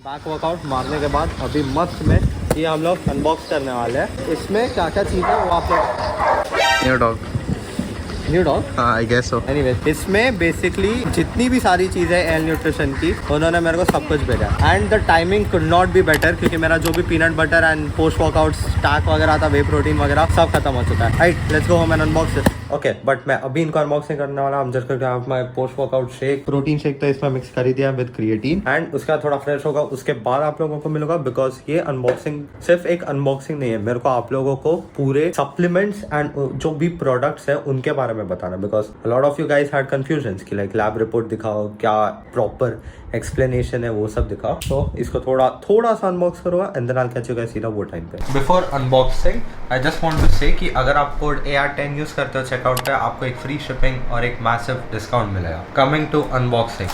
Back workout मारने के बाद अभी मस्त में ये हम लोग अनबॉक्स करने वाले हैं। इसमें क्या क्या चीज़ है वो आप लोग new dog I guess so. Anyways इसमें बेसिकली जितनी भी सारी चीज़ें एल न्यूट्रिशन की उन्होंने मेरे को सब कुछ भेजा and the timing could not be better क्योंकि मेरा जो भी peanut butter and post workout stack वगैरह था वे प्रोटीन वगैरह सब खत्म हो चुका है। Right let's go home and unbox it. Okay but मैं अभी इनको अनबॉक्सिंग करने वाला हूँ जस्ट करके my post workout shake protein shake तो इसमें मिक्स कर ही दिया विद क्रिएटिन एंड उसका थोड़ा फ्रेश होगा उसके बाद आप लोगों को मिलेगा बिकॉज ये अनबॉक्सिंग सिर्फ एक अनबॉक्सिंग नहीं है, मेरे को आप लोगों को पूरे सप्लीमेंट्स एंड जो भी प्रोडक्ट्स है उनके बारे में बताना because lot of you guys had confusions कि लाइक लैब रिपोर्ट दिखाओ क्या प्रॉपर एक्सप्लेनेशन है वो सब दिखाओ। तो इसको थोड़ा सा अनबॉक्स करूँगा and then I will catch you guys सीधा वो टाइम पे। Before unboxing I just want to say कि अगर आप कोड AR10 यूज करते हो चेकआउट पे आपको एक फ्री शिपिंग और एक मैसिव डिस्काउंट मिलेगा। कमिंग टू अनबॉक्सिंग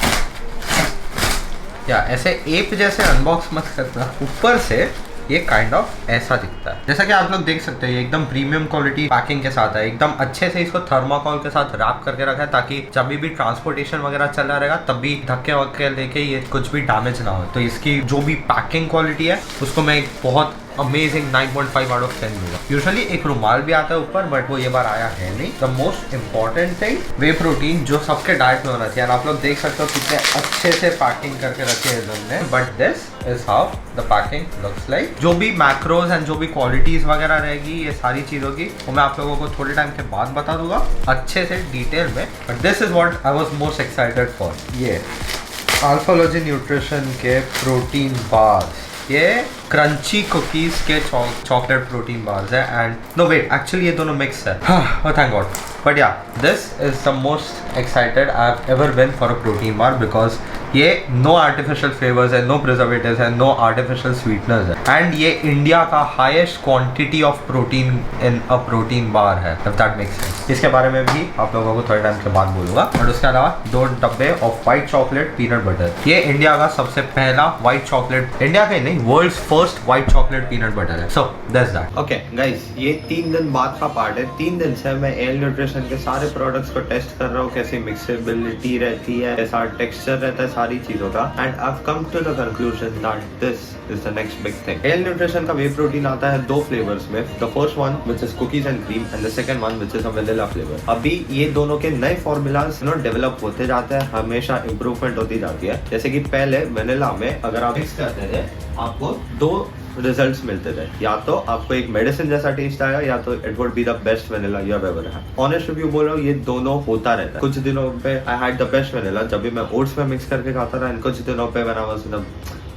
या ऐसे एप जैसे अनबॉक्स मत करना, ऊपर से ये काइंड ऑफ ऐसा दिखता है जैसा कि आप लोग देख सकते हैं। ये एकदम प्रीमियम क्वालिटी पैकिंग के साथ है, एकदम अच्छे से इसको थर्माकोल के साथ रैप करके रखा है ताकि जब भी ट्रांसपोर्टेशन वगैरह चला रहेगा तब भी धक्के वक्के लेके ये कुछ भी डैमेज ना हो। तो इसकी जो भी पैकिंग क्वालिटी है उसको मैं एक बहुत अमेजिंग 9.5 आउट ऑफ 10 दूंगा। यूजुअली एक रुमाल भी आता है ऊपर बट वो ये बार आया है नहीं। The most important thing way protein जो सबके डाइट में होना चाहिए। आप लोग देख सकते हो कितने अच्छे से पैकिंग करके रखे हैं इन्होंने। But this is how the packing looks like. जो भी मैक्रोज एंड जो भी क्वालिटीज वगैरह रहेगी ये सारी चीजों की वो मैं आप लोगों को थोड़े टाइम के बाद बता दूंगा अच्छे से डिटेल में। But this is what I was most excited for. ये अल्फालोजी न्यूट्रिशन के प्रोटीन बार्स, ये क्रंची कुकीज के चॉकलेट प्रोटीन बार्स है एंड नो वेट एक्चुअली ये दोनों मिक्स है। Thank God. But yeah this is the most excited I have ever been for a protein bar because ये no artificial flavours है, no preservatives है, no artificial sweeteners है and ये India का highest quantity of protein in a protein bar है। If that makes sense. इसके बारे में भी आप लोगों को थोड़े टाइम के बाद बोलूंगा। और उसके अलावा 2 डब्बे of white chocolate peanut butter. ये इंडिया का सबसे पहला व्हाइट चॉकलेट, इंडिया का ही नहीं world's first white chocolate peanut butter है। So that's that. Okay guys ये 3 दिन बाद का पार्ट है। 3 दिन से मैं एल न्यूट्रिशन के सारे प्रोडक्ट्स को टेस्ट कर रहा हूँ, कैसी मिक्सेबिलिटी रहती है, कैसा टेक्सचर रहता है सारी चीजों का and I have come to the conclusion that this is the next big thing. L nutrition का वे प्रोटीन आता है 2 फ्लेवर्स में। The first one which is cookies and cream and the second one which is a vanilla flavour. अभी ये दोनों के नए formulas develop होते जाते हैं, हमेशा इंप्रूवमेंट होती जाती है। जैसे कि पहले वैनिला में अगर आप मिक्स करते थे आपको 2 रिजल्ट्स मिलते थे, या तो आपको एक मेडिसिन जैसा टेस्ट आएगा या तो it would be the best vanilla you have ever had. Honest review बोल रहा हूँ ये दोनों होता रहता है। कुछ दिनों पे I had the best vanilla जब भी मैं ओट्स में मिक्स करके खाता था एंड कुछ दिनों पे when I was in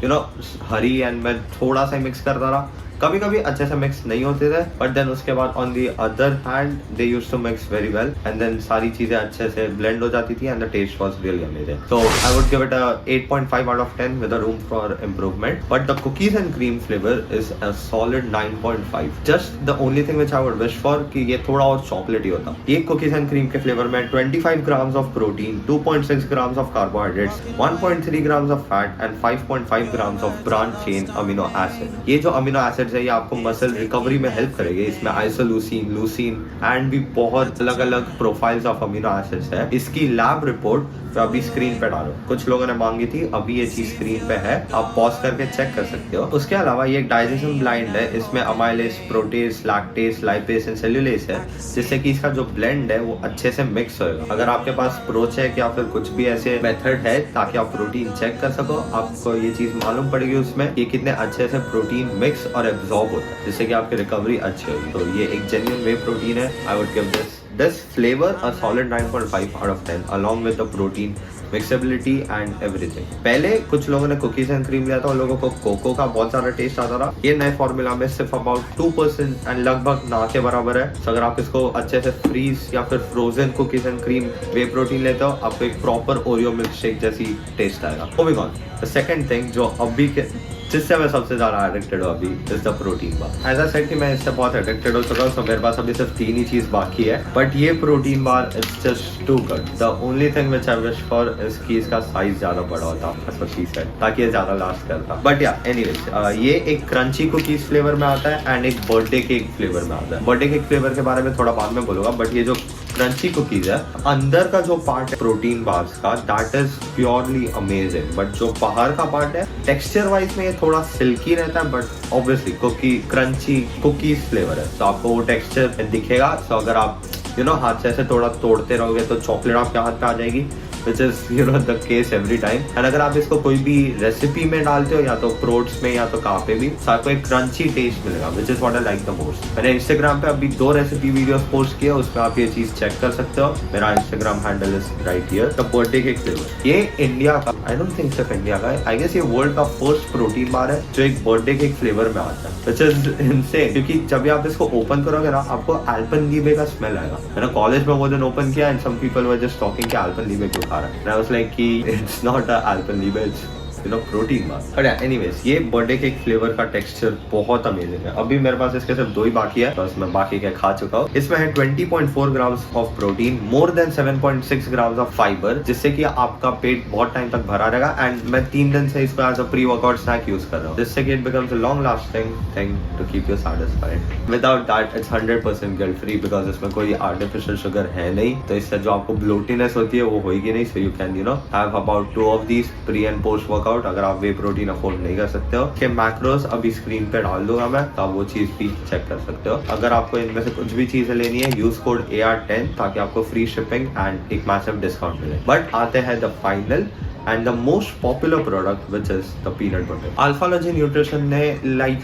you know hurry and मैं थोड़ा सा मिक्स करता रहा। कभी कभी अच्छे से मिक्स नहीं होते थे बट देन उसके बाद on the other hand they used to mix very well and then सारी चीजें अच्छे से ब्लेंड हो जाती थी and the taste was really amazing. So I would give it a 8.5 out of 10 with a room for improvement. But the cookies and cream flavour is a solid 9.5। Just the only thing which I would wish for कि ये थोड़ा और chocolatey होता। ये cookies and cream के flavour में 25 grams of protein, 2.6 grams of carbohydrates, 1.3 grams of fat and 5.5 grams of branch chain amino acid. ये जो अमीनो एसिड्स है ये आपको मसल रिकवरी में हेल्प करेंगे। इसमें आइसोल्यूसिन, लूसीन एंड भी बहुत अलग अलग प्रोफाइल्स ऑफ अमीनो एसिड्स है। इसकी लैब रिपोर्ट जो अभी स्क्रीन पे डालो, कुछ लोगों ने मांगी थी, अभी ये चीज स्क्रीन पे है, आप पॉज करके चेक कर सकते हो। उसके अलावा ये डाइजेशन ब्लाइंड है, इसमें amylase, protease, lactase, lipase and cellulase है जिससे कि इसका जो ब्लेंड है वो अच्छे से मिक्स होएगा। अगर आपके पास प्रोचेक या फिर कुछ भी ऐसे मेथड है ताकि आप प्रोटीन चेक कर सको, आपको ये चीज मालूम पड़ेगी उसमें ये कितने अच्छे से प्रोटीन मिक्स और एब्जॉर्ब होता है जिससे कि आपकी रिकवरी अच्छी होगी। तो ये एक जेन्युइन वे प्रोटीन है। आई would give this flavor a solid 9.5 out of 10 along with the protein, mixability and everything। पहले कुछ लोगों ने कुकीज एंड क्रीम लिया था, उन लोगों को कोको का बहुत सारा टेस्ट आता था। ये नए फॉर्मूला में सिर्फ अबाउट 2% एंड लगभग ना के बराबर है। तो अगर आप इसको अच्छे से फ्रीज या फिर frozen cookies and cream way protein लेते हो आपको एक प्रॉपर ओरियो मिल्क शेक जैसी टेस्ट आएगा। Moving on, the second thing जो अभी के जिससे मैं सबसे ज्यादा एडिक्टेड हूँ अभी इज द प्रोटीन बार। ऐसा सेट कि मैं इससे बहुत एडिक्टेड हो चुका हूँ, तो मेरे पास अभी सिर्फ 3 ही चीज बाकी है बट ये protein bar it's just too good. The only thing which I wish for is कि इसका साइज ज्यादा बड़ा होता ताकि ये ज्यादा लास्ट करता। बट या एनीवेज ये एक क्रंची कुकीज फ्लेवर में आता है एंड एक बर्थडे केक फ्लेवर में आता है। बर्थडे केक फ्लेवर के बारे में थोड़ा बाद में बोलूंगा बट ये जो क्रंची कुकीज है, अंदर का जो पार्ट है प्रोटीन बार्स का that is purely amazing, but जो बाहर का पार्ट है टेक्सचर वाइज में ये थोड़ा सिल्की रहता है, but obviously cookie crunchy cookies flavour है, तो आपको वो टेक्सचर दिखेगा। तो अगर आप हाथ से ऐसे थोड़ा तोड़ते रहोगे तो चॉकलेट आपके हाथ पे आ जाएगी, which is the case every time। And अगर आप इसको कोई भी रेसिपी में डालते हो, या तो फ्रूट्स में या तो कहाँ पे भी, तो आपको एक क्रंची टेस्ट मिलेगा, which is what I like the most। मैंने इंस्टाग्राम पे अभी 2 रेसिपी वीडियोस पोस्ट किया, उसमें आप ये चीज चेक कर सकते हो। मेरा Instagram handle is right here. The birthday cake flavour, ये इंडिया का, आई डोंट थिंक सिर्फ इंडिया का है, आई गेस ये वर्ल्ड का फर्स्ट प्रोटीन बार है जो एक बर्थडे केक फ्लेवर में आता है, which is insane। क्योंकि जब भी आप इसको ओपन करोगे ना, आपको अल्पेनलीबे का स्मेल आएगा। मैंने कॉलेज में वो दिन ओपन किया and some people were just talking कि अल्पेनलीबे क्यों खा रहा है। I was like कि it's not a Alpenliebe, it's protein bar. But anyways, ये बर्थडे केक फ्लेवर का टेक्सचर बहुत अमेजिंग है। अभी मेरे पास इसके सिर्फ 2 ही बाकी है, बस मैं बाकी के खा चुका हूँ। इसमें है 20.4 grams of protein, more than 7.6 grams of fibre, जिससे कि आपका पेट बहुत टाइम तक भरा रहेगा। एंड मैं 3 दिन से इसको as a pre workout snack use कर रहा हूँ, जिससे कि it becomes a long lasting thing to keep you satisfied. Without that it's 100% guilt free, because इसमें कोई आर्टिफिशियल शुगर है नहीं, तो इससे जो आपको ब्लोटीनेस होती है वो होगी नहीं। So you can have about 2 of these pre and post workout, अगर आप वे प्रोटीन अफोर्ड नहीं कर सकते हो। के मैक्रोस अभी स्क्रीन पे डाल दूंगा मैं, तो आप वो चीज भी चेक कर सकते हो। अगर आपको इनमें से कुछ भी चीजें लेनी है, यूज कोड AR10 ताकि आपको फ्री शिपिंग एंड एक मैसिव डिस्काउंट मिले। बट आते हैं the final and the most popular product, which is the peanut butter। Alphalogy Nutrition ने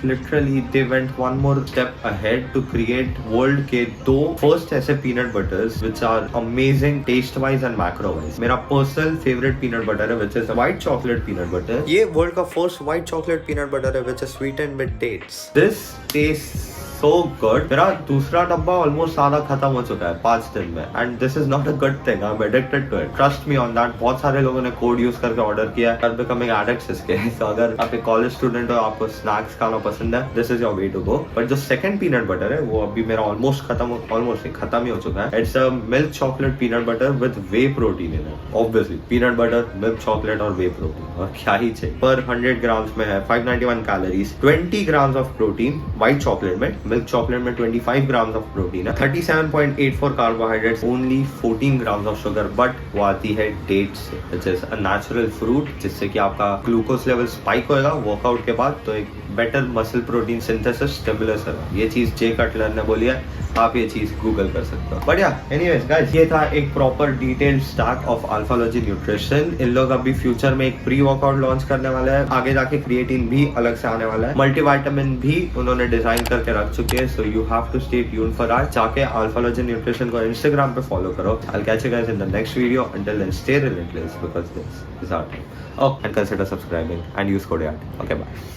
literally they went one more step ahead to create world के 2 first ऐसे peanut butters which are amazing taste wise and macro wise। मेरा personal favorite peanut butter है which is white chocolate peanut butter। ये world का first white chocolate peanut butter है which is sweetened with dates। This tastes so good। मेरा दूसरा डब्बा almost सारा खत्म हो चुका है 5 दिन में, and this is not a good thing. I am addicted to it, trust me on that. बहुत सारे लोगों ने कोड यूज करके ऑर्डर किया है, बिकमिंग एडिक्ट्स इसके। तो अगर आप एक कॉलेज स्टूडेंट हो, आपको स्नैक्स खाना पसंद है, this is your way to go. But जो सेकंड पीनट बटर है वो अभी मेरा ऑलमोस्ट खत्म ही हो चुका है। It's a milk chocolate peanut butter with way protein in it. Obviously peanut butter, milk chocolate और वे प्रोटीन, और क्या ही चाहिए। पर 100 ग्राम्स में है 591 calories, 20 grams of protein white chocolate में, मिल्क चॉकलेट में 25 ग्राम्स ऑफ प्रोटीन है, 37.84 carbohydrates, only 14 grams of sugar. But वो आती है डेट्स से, which is a natural fruit, जिससे कि आपका ग्लूकोज लेवल स्पाइक होएगा वर्कआउट के बाद, तो एक better muscle protein synthesis stimulus है। ये चीज जे कटलर ने बोली है, आप ये चीज गूगल कर सकते हो। बट या एनीवेज गाइस, ये था एक proper detailed stack of Alphalogy nutrition. इन लोग अभी फ्यूचर में एक प्री वर्कआउट लॉन्च करने वाले हैं, आगे जाके क्रिएटिन भी अलग से आने वाला है, मल्टीविटामिन भी उन्होंने डिजाइन करके रख चुके हैं। So you have to stay tuned for that. जाके अल्फालॉजी न्यूट्रिशन को इंस्टाग्राम पे फॉलो करो। I'll catch you guys in the next video. Until then, stay relentless because this is our time. Oh, and consider subscribing and use code ART. Okay, bye.